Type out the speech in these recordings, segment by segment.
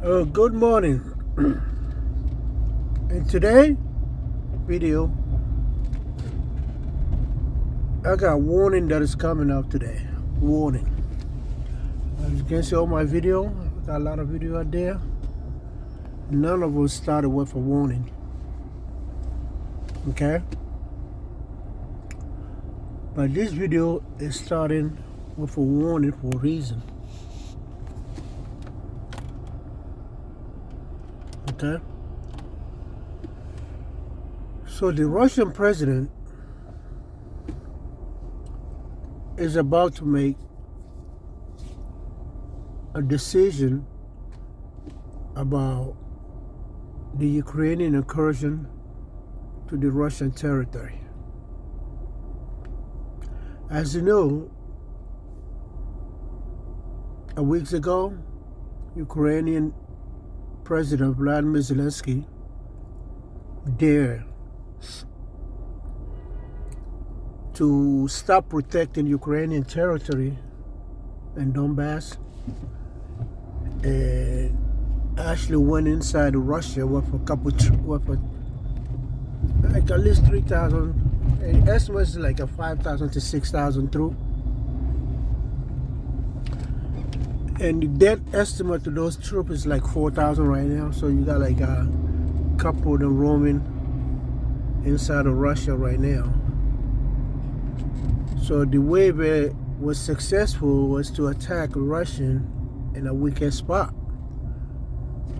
Good morning. In today video, I got warning that is coming out today. Warning. As you can see on my video, I got a lot of video out there. None of us started with a warning. Okay? But this video is starting with a warning for a reason. Okay? So the Russian president is about to make a decision about the Ukrainian incursion to the Russian territory. As you know, a week ago, Ukrainian President Vladimir Zelensky dared to stop protecting Ukrainian territory and Donbass, and actually went inside Russia with like at least 3,000. Estimates like a 5,000 to 6,000 troops. And the death estimate to those troops is like 4,000 right now. So you got like a couple of them roaming inside of Russia right now. So the way they was successful was to attack Russian in a weakest spot.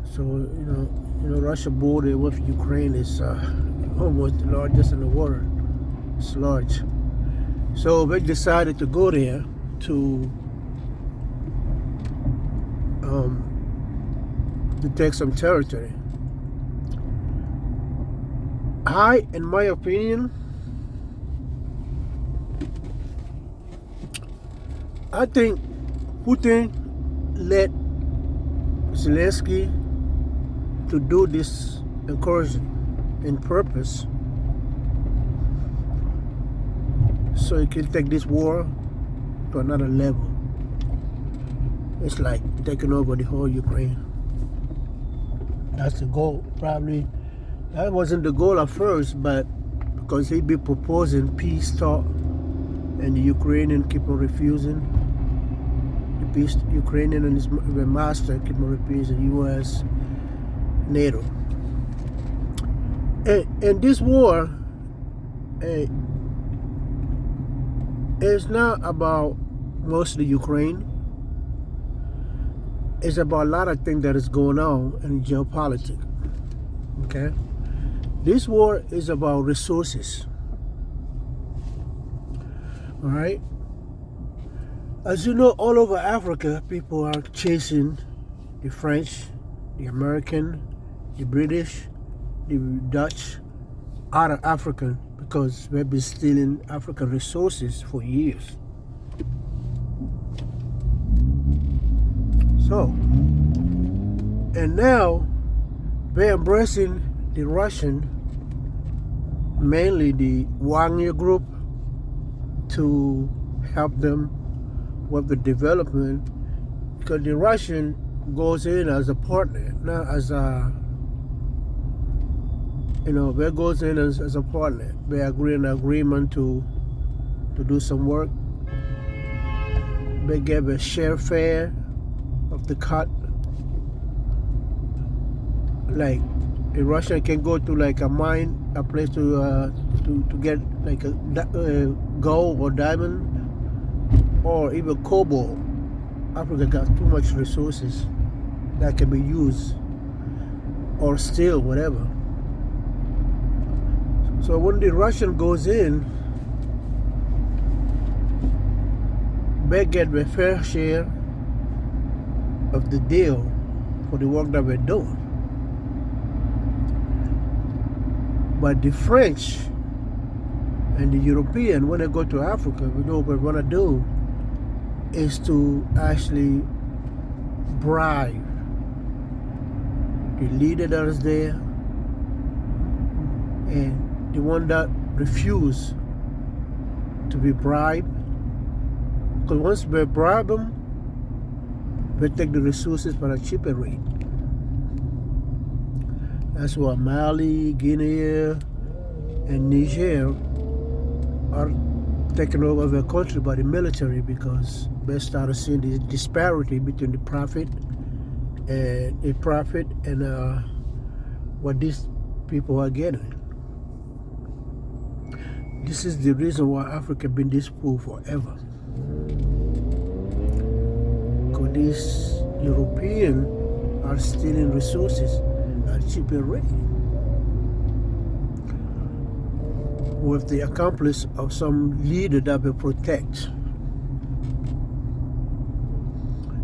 So you know, Russia border with Ukraine is almost the largest in the world. It's large. So they decided to go there to take some territory. In my opinion, I think Putin let Zelensky to do this incursion in purpose so he can take this war to another level. It's like taking over the whole Ukraine. That's the goal. Probably that wasn't the goal at first, but because he'd be proposing peace talk and the Ukrainian keep on refusing, the peace Ukrainian and his master keep on refusing, US, NATO. And this war is not about mostly Ukraine. It's about a lot of things that is going on in geopolitics. Okay? This war is about resources. All right? As you know, all over Africa, people are chasing the French, the American, the British, the Dutch out of Africa because they've been stealing African resources for years. So, and now they're embracing the Russian, mainly the Wagner group, to help them with the development, because the Russian goes in as a partner, not as a, they goes in as a partner. They agree an agreement to do some work. They give a share fare of the cut. Like a Russian can go to like a mine, a place to get like a gold or diamond or even cobalt. Africa got too much resources that can be used, or steel, whatever. So when the Russian goes in, they get the fair share of the deal for the work that we're doing. But the French and the European, when they go to Africa, we know what we want to do is to actually bribe the leader that is there and the one that refuse to be bribed. Because once we bribe them, we take the resources for a cheaper rate. That's why Mali, Guinea, and Niger are taken over the country by the military because they started seeing the disparity between the profit and what these people are getting. This is the reason why Africa been this poor forever. Because these Europeans are stealing resources at cheaper rate, with the accomplice of some leader that will protect.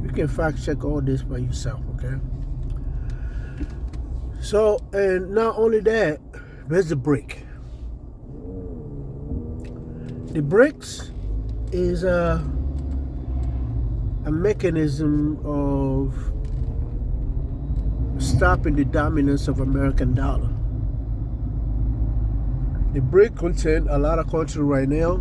You can fact check all this by yourself, okay? So, and not only that, there's the brick. The BRICS is a mechanism of stopping the dominance of American dollar. The BRIC contain a lot of countries right now.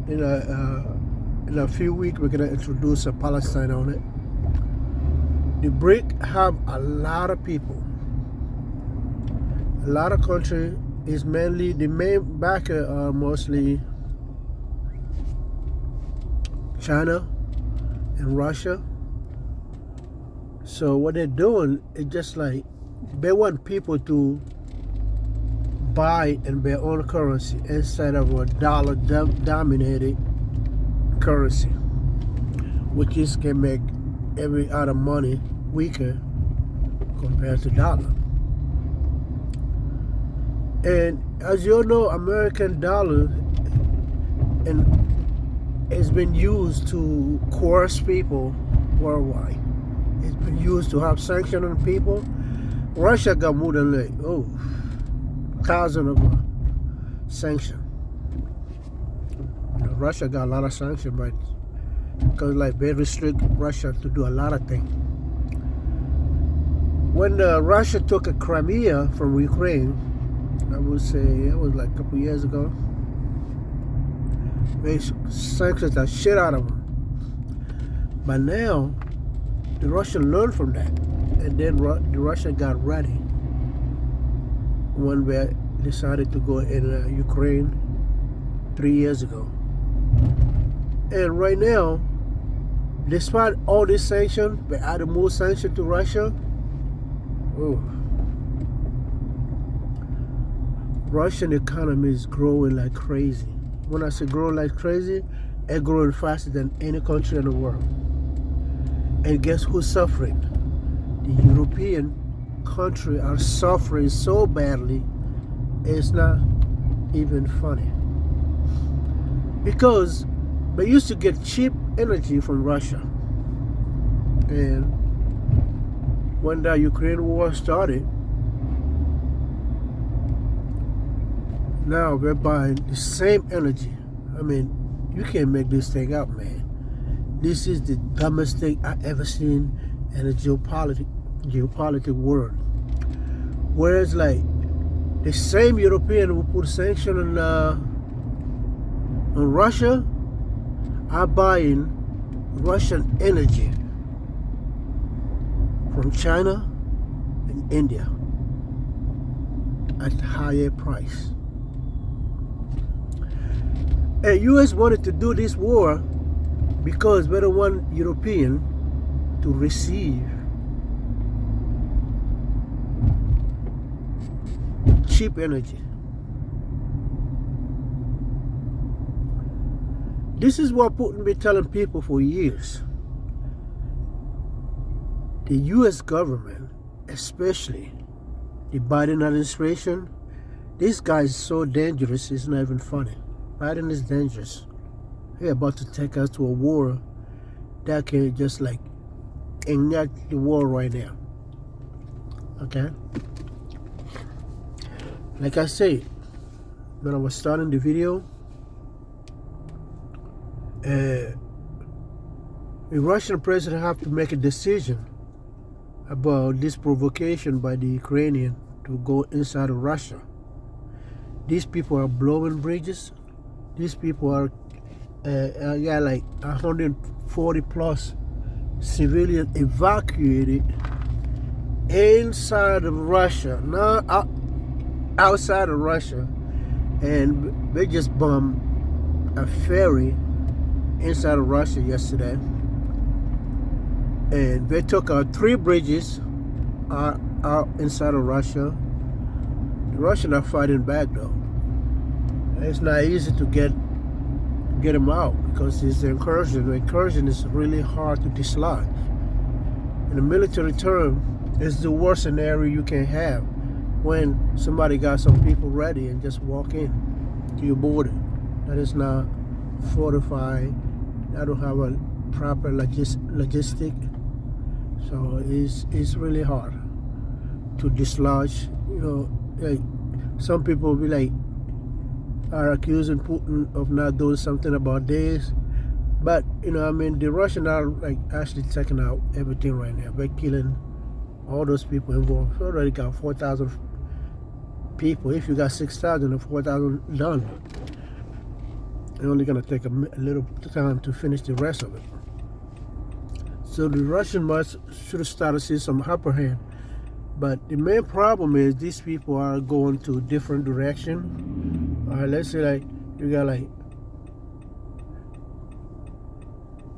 In a few weeks, we're gonna introduce a Palestine on it. The BRIC have a lot of people. A lot of countries is mainly, the main backer are mostly China and Russia. So what they're doing is just like, they want people to buy in their own currency instead of a dollar-dominated currency, which is can make every other money weaker compared to dollar. And as you all know, American dollar has been used to coerce people worldwide. It's been used to have sanctions on people. Russia got more than like, thousands of sanctions. You know, Russia got a lot of sanctions, but because like they restrict Russia to do a lot of things. When Russia took a Crimea from Ukraine, I would say it was like a couple years ago, they sanctioned the shit out of them. But now, the Russians learned from that, and then the Russians got ready when they decided to go in Ukraine 3 years ago. And right now, despite all these sanctions, they added more sanctions to Russia. Russian economy is growing like crazy. When I say growing like crazy, it's growing faster than any country in the world. And guess who's suffering? The European countries are suffering so badly, it's not even funny. Because they used to get cheap energy from Russia. And when the Ukraine war started, now we're buying the same energy. I mean, you can't make this thing up, man. This is the dumbest thing I've ever seen in a geopolitical world. Whereas, like, the same European who put sanctions on Russia are buying Russian energy from China and India at a higher price. And U.S. wanted to do this war because they don't want European to receive cheap energy. This is what Putin been telling people for years. The U.S. government, especially the Biden administration, this guy is so dangerous, it's not even funny. Biden is dangerous. He's about to take us to a war that can just like enact the war right now. Okay? Like I said, when I was starting the video, the Russian president have to make a decision about this provocation by the Ukrainian to go inside of Russia. These people are blowing bridges. These people are like 140 plus civilians evacuated inside of Russia, not outside of Russia, and they just bombed a ferry inside of Russia yesterday, and they took out 3 bridges out inside of Russia. The Russians are fighting back though. It's not easy to get them out because it's an incursion. The incursion is really hard to dislodge. In a military term, it's the worst scenario you can have when somebody got some people ready and just walk in to your border. That is not fortified. I don't have a proper logistic. So it's really hard to dislodge. You know, like some people will be like, are accusing Putin of not doing something about this. But, you know, I mean, the Russians are like actually taking out everything right now. They're killing all those people involved. We already got 4,000 people. If you got 6,000 or 4,000 done, it's only going to take a little time to finish the rest of it. So the Russians should have started seeing some upper hand. But the main problem is these people are going to different direction. All right, let's say like you got like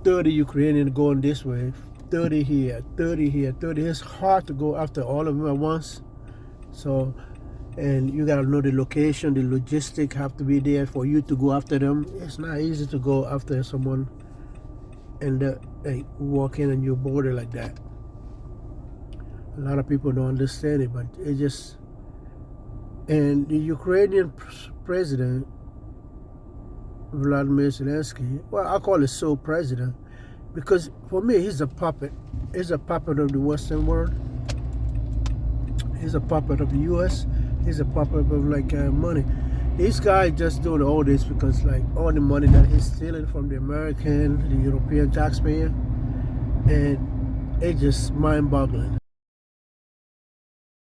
30 Ukrainians going this way, 30 here, 30 here, 30. It's hard to go after all of them at once. So, and you gotta know the location, the logistic have to be there for you to go after them. It's not easy to go after someone and like walking on your border like that. A lot of people don't understand it, but it just, and the Ukrainian president, Vladimir Zelensky, well, I call it sole president, because for me, he's a puppet. He's a puppet of the Western world. He's a puppet of the U.S. He's a puppet of like money. This guy just doing all this because like all the money that he's stealing from the American, the European taxpayer, and it's just mind-boggling.